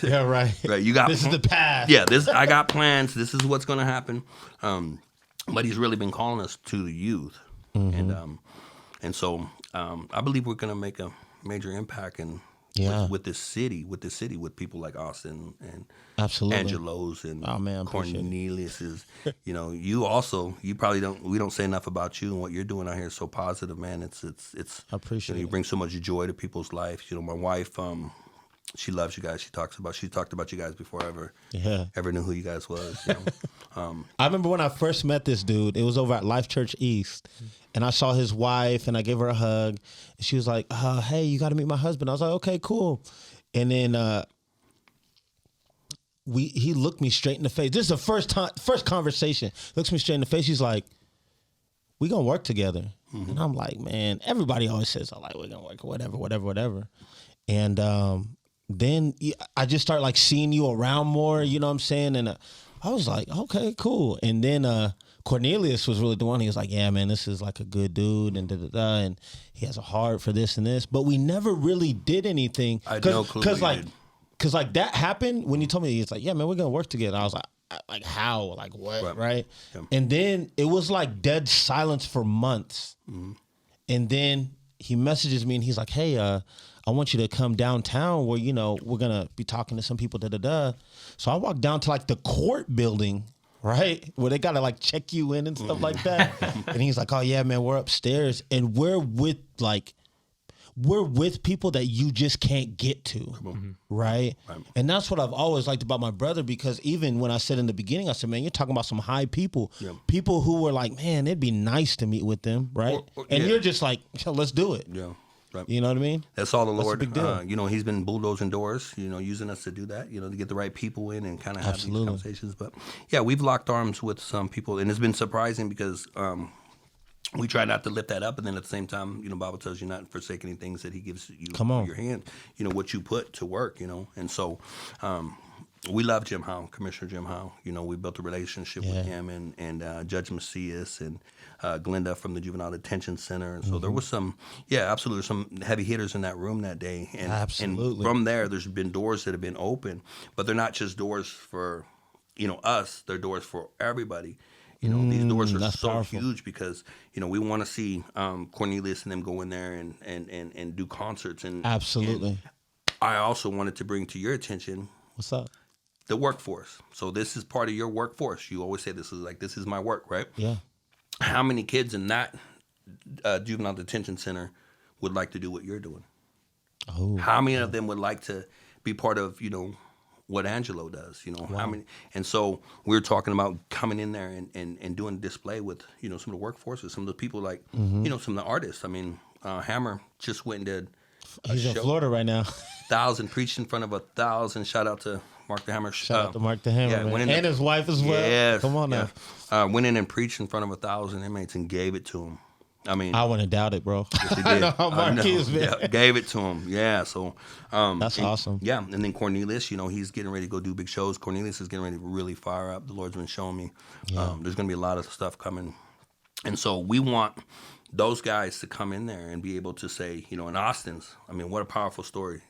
Yeah, right. Right. You got this is the path. Yeah, I got plans. This is what's going to happen. But he's really been calling us to the youth. And so I believe we're going to make a major impact with this city, with people like Austin and absolutely Angelos and Cornelius's. We don't say enough about you, and what you're doing out here is so positive, man. It's I appreciate you bring so much joy to people's lives. My wife, she loves you guys. She talked about you guys before I ever knew who you guys was. I remember when I first met this dude, it was over at Life Church East, and I saw his wife, and I gave her a hug, and she was like, hey, you got to meet my husband. I was like, okay, cool. And then he looked me straight in the face. This is the first conversation. Looks me straight in the face. He's like, we gonna work together. And I'm like, man, everybody always says, we're gonna work, whatever. And then I just start like seeing you around more, you know what I'm saying? And I was like, okay, cool. And then Cornelius was really the one. He was like, yeah, man, this is like a good dude and da-da-da, and he has a heart for this and this. But we never really did anything. I had no clue. Because that happened when you told me, it's like, yeah, man, we're going to work together. I was like, how? Like what? Right? Yeah. And then it was like dead silence for months. And then he messages me and he's like, hey, I want you to come downtown where, we're going to be talking to some people, da-da-da. So I walked down to like the court building, right? Where they got to like check you in and stuff like that. And he's like, oh yeah, man, we're upstairs. And we're with people that you just can't get to, right? And that's what I've always liked about my brother, because even when I said in the beginning, I said, man, you're talking about some high people, people who were like, man, it'd be nice to meet with them, right? You're just like, let's do it. Yeah. Right. You know what I mean? That's all the Lord. Big deal. He's been bulldozing doors, using us to do that, to get the right people in and kind of have these conversations. But yeah, we've locked arms with some people, and it's been surprising because we try not to lift that up, and then at the same time, Bible tells you not to forsake any things that He gives you your hand. What you put to work. And so we love Jim Howe, Commissioner Jim Howe. We built a relationship with him and Judge Macias and Glenda from the Juvenile Detention Center. And so there was some heavy hitters in that room that day. And, absolutely. And from there, there's been doors that have been open, but they're not just doors for, us. They're doors for everybody. These doors are so powerful. Huge because, we want to see Cornelius and them go in there and do concerts. And absolutely. And I also wanted to bring to your attention. What's up? The workforce. So this is part of your workforce. You always say this is my work, right? Yeah. How many kids in that juvenile detention center would like to do what you're doing? Oh. How many of them would like to be part of, what Angelo does? Wow. How many? And so we were talking about coming in there and doing a display with, some of the workforces, some of the people like, some of the artists. I mean, Hammer just went and did He's in Florida right now. 1,000, preached in front of 1,000. Shout out to Mark the Hammer. Shout out to Mark the Hammer, man. And his wife as well. Yes, come on now. Went in and preached in front of 1,000 inmates and gave it to him. I mean, I wouldn't doubt it, bro. Yes, he did. I know how Mark is, man. Yeah, gave it to him. Yeah, so that's awesome. Yeah, and then Cornelius, he's getting ready to go do big shows. Cornelius is getting ready to really fire up. The Lord's been showing me. There's going to be a lot of stuff coming, and so we want those guys to come in there and be able to say, in Austin's. I mean, what a powerful story.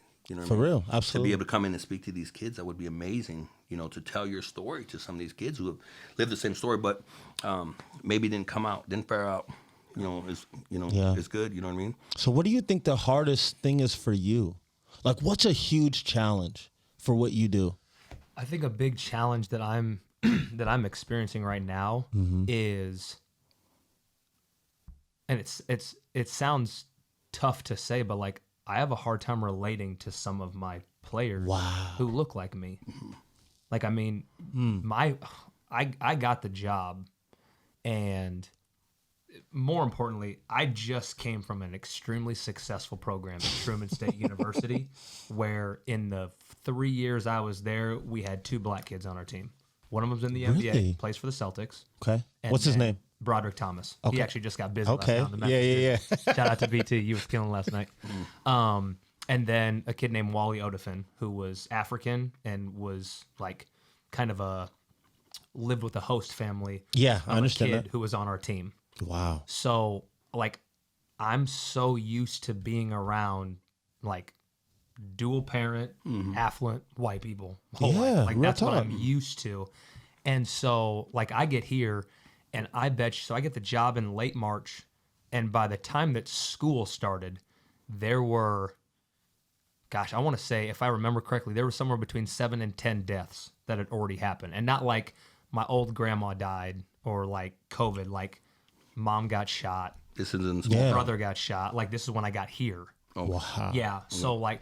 For real, absolutely. To be able to come in and speak to these kids, that would be amazing. To tell your story to some of these kids who have lived the same story, but maybe didn't fare out. It's good. You know what I mean? So what do you think the hardest thing is for you? Like, what's a huge challenge for what you do? I think a big challenge that I'm experiencing right now is, and it sounds tough to say, but like I have a hard time relating to some of my players who look like me. Like, I mean, I got the job, and more importantly, I just came from an extremely successful program at Truman State University, where in the 3 years I was there, we had 2 black kids on our team. One of them's in the NBA, Really? plays for the Celtics. Okay. And What's his then name? Broderick Thomas. Okay. He actually just got busy Okay. last night on the Yeah. Memphis Shout out to BT. You was killing last night. And then a kid named Wally Odafin, who was African and was like kind of lived with a host family. Yeah, I of understand a kid that. who was on our team. Wow. So like I'm so used to being around like dual parent, affluent white people. Whole life. Yeah, Like real that's what talk. I'm used to. And so like I get here and I bet you, so I get the job in late March, and by the time that school started, there were, gosh, I want to say, if I remember correctly, there was somewhere between 7 and 10 deaths that had already happened. And not like my old grandma died or like COVID, like mom got shot, This is in small. Yeah. brother got shot. Like this is when I got here. Wow. Yeah. So like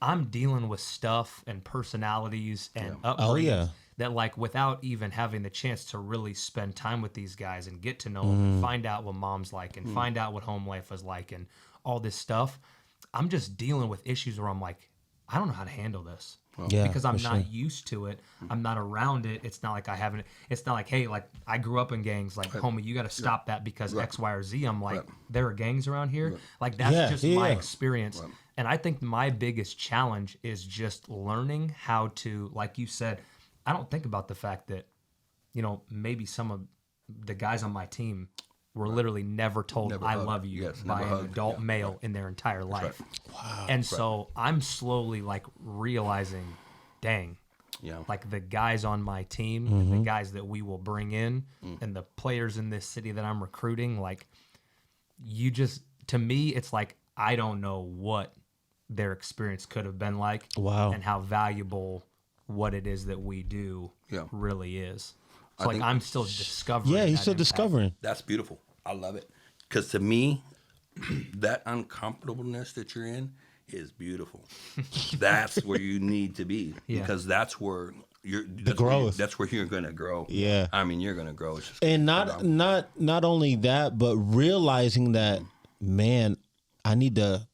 I'm dealing with stuff and personalities and upbringings Oh, yeah. that like without even having the chance to really spend time with these guys and get to know them and find out what mom's like and find out what home life was like and all this stuff, I'm just dealing with issues where I'm like, I don't know how to handle this. Yeah, Because I'm for not sure. used to it. I'm not around it. It's not like I haven't. It's not like, hey, like I grew up in gangs. Like, homie, you got to stop that because X, Y, or Z. I'm like, there are gangs around here. Like that's Yeah, just yeah, my yeah. experience. And I think my biggest challenge is just learning how to, like you said, I don't think about the fact that, you know, maybe some of the guys on my team were literally never told Never I hugged. love you Yes, by never an hugged. adult Yeah, male in their entire life. Wow. And so I'm slowly like realizing, dang, Yeah. like the guys on my team and the guys that we will bring in and the players in this city that I'm recruiting, like you just, to me, it's like, I don't know what their experience could have been like. Wow. And how valuable what it is that we do Yeah. really is. So I like think- I'm still discovering. Yeah, he's that still impact. discovering. That's beautiful. I love it. Because to me, that uncomfortableness that you're in is beautiful. That's where you need to be. Yeah. Because that's where growth. That's where you're going to grow. Yeah. I mean, you're going to grow. It's just And not only that, but realizing that, man, I need to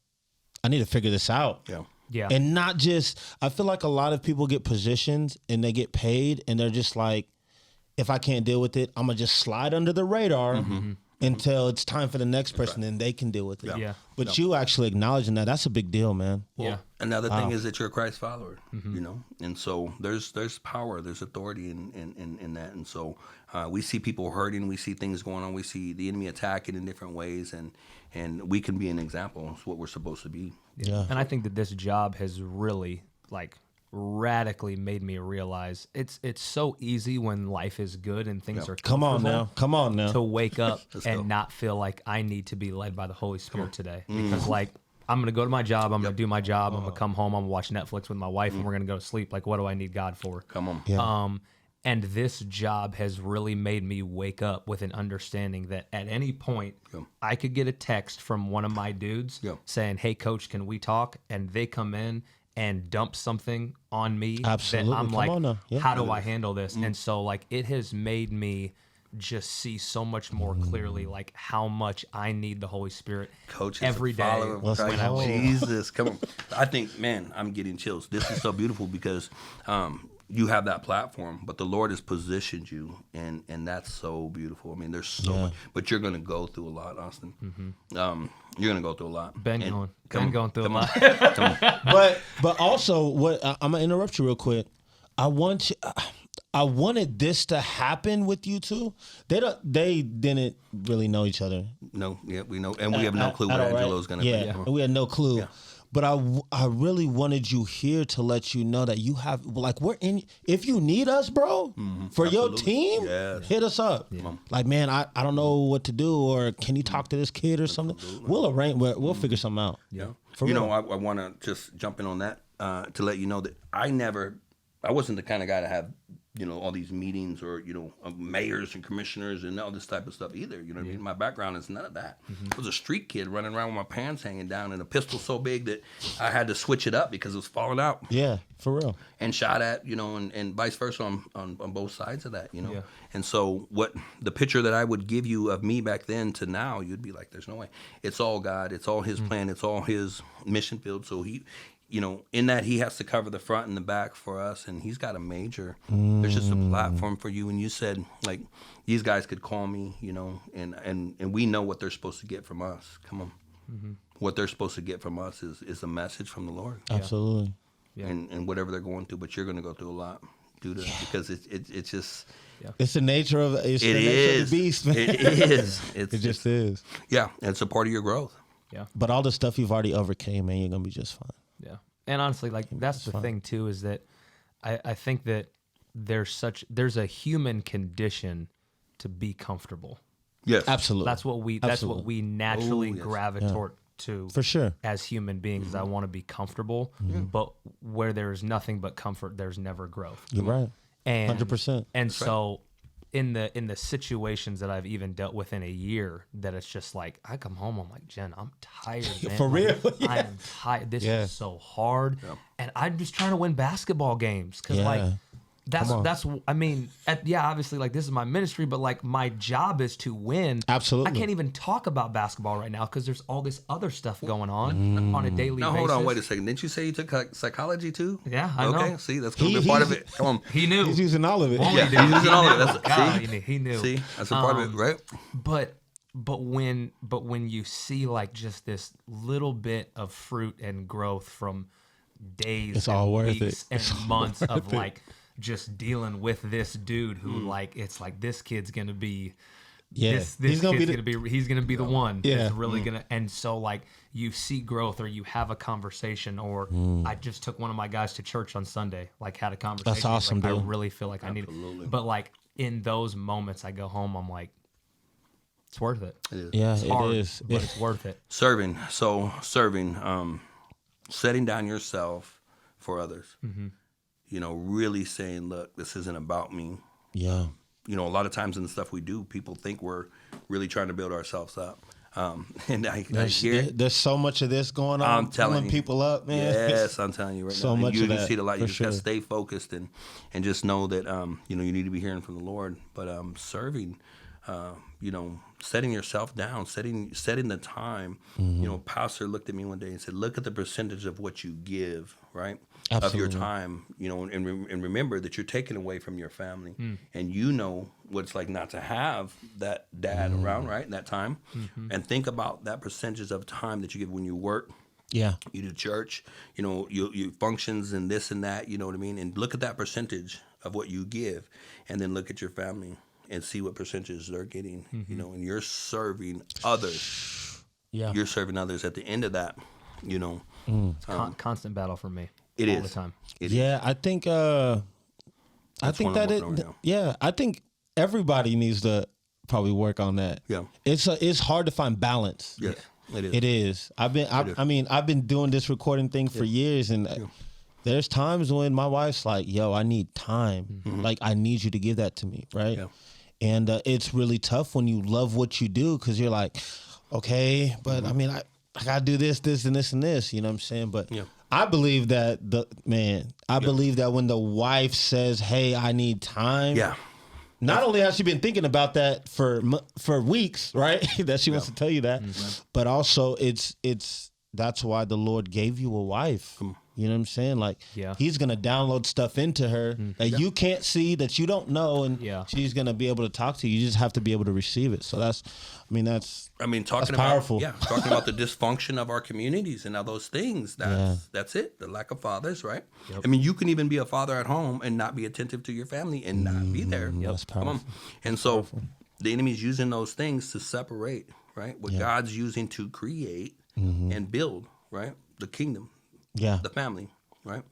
figure this out. Yeah. Yeah. And not just, I feel like a lot of people get positions and they get paid and they're just like, if I can't deal with it, I'm going to just slide under the radar until it's time for the next person and they can deal with it. Yeah. But you actually acknowledging that, that's a big deal, man. Yeah. Another thing is that you're a Christ follower, you know, and so there's power, there's authority in that, and so we see people hurting, we see things going on, we see the enemy attacking in different ways, and we can be an example. It's what we're supposed to be. Yeah. And I think that this job has really like radically made me realize it's so easy when life is good and things are Come on comfortable now. Come on now. to wake up and go. not feel like I need to be led by the Holy Spirit today. Because like I'm gonna go to my job, I'm gonna do my job, I'm gonna come home, I'm gonna watch Netflix with my wife, and we're gonna go to sleep. Like, what do I need God for? Come on. Yeah. And this job has really made me wake up with an understanding that at any point I could get a text from one of my dudes saying, "Hey, coach, can we talk?" And they come in and dump something on me. Absolutely. That I'm Come like, on now. Yeah. how do I handle this? And so like it has made me just see so much more clearly like how much I need the Holy Spirit Coach is every a day. follower of Let's Christ. go. Jesus, come on. I think, man, I'm getting chills. This is so beautiful because you have that platform, but the Lord has positioned you, and that's so beautiful. I mean, there's so much, but you're going to go through a lot, Austin. You're going to go through a lot. Ben And- going through a lot. Come on. But also, what I'm gonna interrupt you real quick. I wanted this to happen with you two. They didn't really know each other. No, yeah, we know, and we have no clue at what all, right? Angelo's going to Yeah, be. and we had no clue. But I really wanted you here to let you know that you have, like, we're in. If you need us, bro, for your Absolutely. team, Yes. hit us up. Like, man, I don't know what to do, or can you talk to this kid or something? We'll arrange. We'll figure something out. Yeah. For you real. know, I want to just jump in on that to let you know that I wasn't the kind of guy to have all these meetings or, of mayors and commissioners and all this type of stuff either. You know what I mean? My background is none of that. I was a street kid running around with my pants hanging down and a pistol so big that I had to switch it up because it was falling out. Yeah, for real. And shot at, and vice versa on both sides of that, Yeah. And so what the picture that I would give you of me back then to now, you'd be like, there's no way. It's all God. It's all his plan. It's all his mission field. So he, in that he has to cover the front and the back for us, and he's got a major. There's just a platform for you. And you said, like, these guys could call me, and we know what they're supposed to get from us. Come on. What they're supposed to get from us is a message from the Lord. Absolutely. Yeah. And whatever they're going through, but you're going to go through a lot because it's just It's the nature of the beast, man. It is. It just is. Yeah, and it's a part of your growth. Yeah. But all the stuff you've already overcame, man, you're gonna be just fine. Yeah. And honestly, like that's the thing too, is that I think that there's a human condition to be comfortable. Yes, Absolutely. That's what we naturally gravitate to For sure. as human beings. Is I want to be comfortable, but where there's nothing but comfort, there's never growth. You're right. And 100%. And so in the situations that I've even dealt with in a year, that it's just like I come home, I'm like, Jen, I'm tired, man. For real? Like, I am tired. This is so hard, and I'm just trying to win basketball games because like that's I mean, obviously, like this is my ministry, but like my job is to win. Absolutely. I can't even talk about basketball right now because there's all this other stuff going on a daily Now, basis. hold on, wait a second. Didn't you say you took psychology too? Yeah, I know. Okay, see, that's going to be a part of it. Come on. He knew. He's using all of it. Yeah, he's using all of it. God, See? he knew. See, that's a part of it, right? But when you see like just this little bit of fruit and growth from days, It's and all worth weeks it. and It's all months of worth it. like just dealing with this dude who like it's like this kid's gonna be this He's gonna kid's be he's gonna be the one Yeah. that's really gonna. And so like you see growth or you have a conversation or I just took one of my guys to church on Sunday, like had a conversation. That's awesome, like, I dude. really feel like I need it. But like in those moments I go home, I'm like, it's worth it. Yeah, It's it hard, is. but it's worth it. Serving, setting down yourself for others. Really saying, look, this isn't about me. Yeah. A lot of times in the stuff we do, people think we're really trying to build ourselves up. And I hear it. There's so much of this going on. I'm telling you. people up, man. Yes, I'm telling you right So now. much You of just that, see the light. You for just got to sure. stay focused and just know that you need to be hearing from the Lord. But serving, setting yourself down, setting the time. Pastor looked at me one day and said, "Look at the percentage of what you give, right, of your Absolutely. time. And remember that you're taking away from your family, and what it's like not to have that dad around, right, in that time. And think about that percentage of time that you give when you work." Yeah. You do church, you functions and this and that, you know what I mean? And look at that percentage of what you give, and then look at your family and see what percentages they're getting, and you're serving others. Yeah. You're serving others at the end of that, Constant battle for me. It all is. the time. It Yeah, I think I think one I'm that working on right now. yeah, I think everybody needs to probably work on that. Yeah. It's hard to find balance. Yes, it is. It is. I've been doing this recording thing for years, and there's times when my wife's like, "Yo, I need time. Like, I need you to give that to me, right?" Yeah. And it's really tough when you love what you do because you're like, "Okay, but I mean, I gotta do this, and this, and this." You know what I'm saying? But Yeah. I believe that believe that when the wife says, "Hey, I need time," Yeah. not only has she been thinking about that for weeks, right? that she wants to tell you that, but also that's why the Lord gave you a wife. You know what I'm saying? Like, He's gonna download stuff into her that you can't see, that you don't know, and she's gonna be able to talk to you. You just have to be able to receive it. So that's talking powerful. talking about the dysfunction of our communities and all those things. That's it. The lack of fathers, right? Yep. I mean, you can even be a father at home and not be attentive to your family and not be there. That's Come on. powerful. And so the enemy's using those things to separate, right? What God's using to create and build, right? The kingdom, the family, right?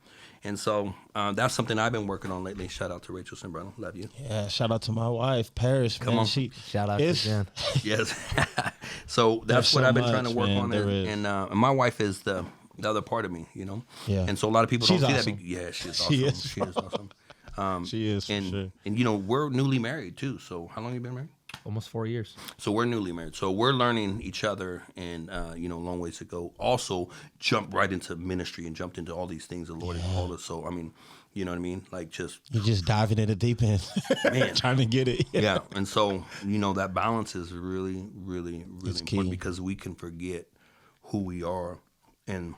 And so that's something I've been working on lately. Shout out to Rachel Simbrano. Love you. Yeah, shout out to my wife, Paris. Come man. on. Shout out to Jen. Yes. So that's There's what so I've been much, trying to work man. on. There is. And my wife is the other part of me, Yeah. And so a lot of people She's don't see awesome. that. Yeah, she's She awesome. is. She is awesome. She is, for and sure. and you know, we're newly married too. So how long you been married? Almost 4 years. So we're newly married. So we're learning each other, and you know, long ways to go. Also, jumped right into ministry and jumped into all these things the Lord has called us. So I mean, you know what I mean? Like just You're just diving in the deep end, Man. trying to get it. yeah. And so you know that balance is really, really, really It's important key. because we can forget who we are and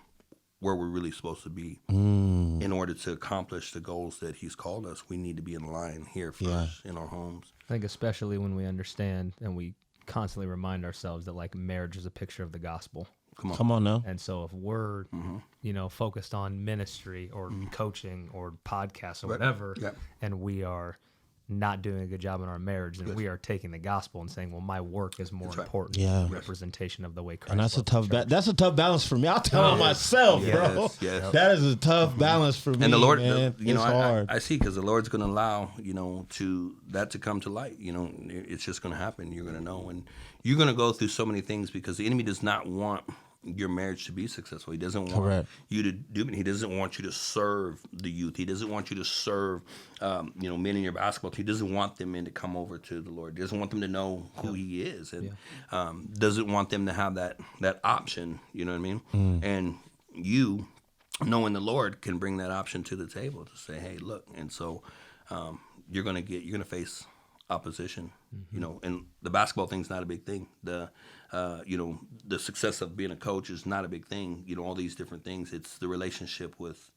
where we're really supposed to be. In order to accomplish the goals that He's called us, we need to be in line here first Yeah. in our homes. I think especially when we understand and we constantly remind ourselves that like marriage is a picture of the gospel. Come on now. And so if we're, you know, focused on ministry or coaching or podcasts or whatever, Yep. and we are not doing a good job in our marriage, then we are taking the gospel and saying, well, my work is more right. important Yeah. than the representation of the way Christ And that's a loved tough the church. that's a tough balance for me. I'll tell myself, bro. Yes, yes. That is a tough balance for me. And the Lord, man. you know, it's hard. I see because the Lord's going to allow, you know, that to come to light. You know, it's just going to happen. You're going to know, and you're going to go through so many things because the enemy does not want your marriage to be successful. He doesn't want Correct. you to do it. He doesn't want you to serve the youth. He doesn't want you to serve, you know, men in your basketball team. He doesn't want them men to come over to the Lord. He doesn't want them to know who He is, and doesn't want them to have that option. You know what I mean? And you, knowing the Lord, can bring that option to the table to say, "Hey, look." And so you're gonna face opposition. You know, and the basketball thing's not a big thing. You know, the success of being a coach is not a big thing. You know, all these different things. It's the relationship with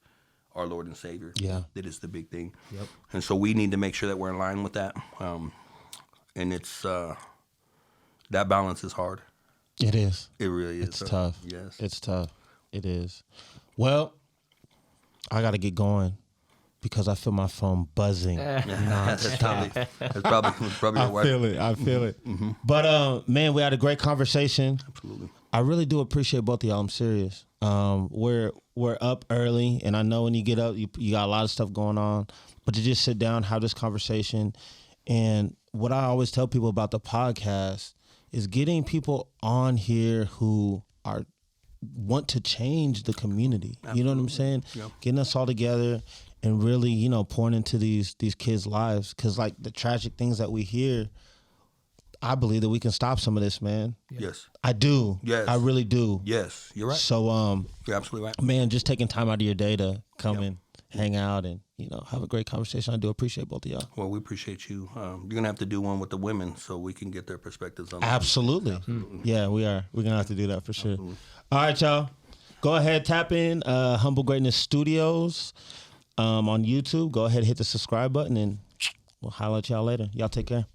our Lord and Savior. Yeah. That is the big thing. Yep. And so we need to make sure that we're in line with that. And it's that balance is hard. It is. It really is. It's tough. Yes. It's tough. It is. Well, I got to get going because I feel my phone buzzing. That's probably I your wife. feel it. I feel it. But man, we had a great conversation. Absolutely. I really do appreciate both of y'all. I'm serious. We're up early, and I know when you get up, you got a lot of stuff going on. But to just sit down, have this conversation, and what I always tell people about the podcast is getting people on here who want to change the community. You know what I'm saying? Yeah. Getting us all together and really, you know, pouring into these kids' lives, because like the tragic things that we hear, I believe that we can stop some of this, man. Yes. I do. Yes. I really do. Yes. You're right. So, You're absolutely right. man, just taking time out of your day to come and hang out and, you know, have a great conversation. I do appreciate both of y'all. Well, we appreciate you. You're gonna have to do one with the women so we can get their perspectives on it. Absolutely. Yeah, we are. We're going to have to do that for sure. All right, y'all. Go ahead, tap in Humble Greatness Studios on YouTube. Go ahead, hit the subscribe button, and we'll holler at y'all later. Y'all take care.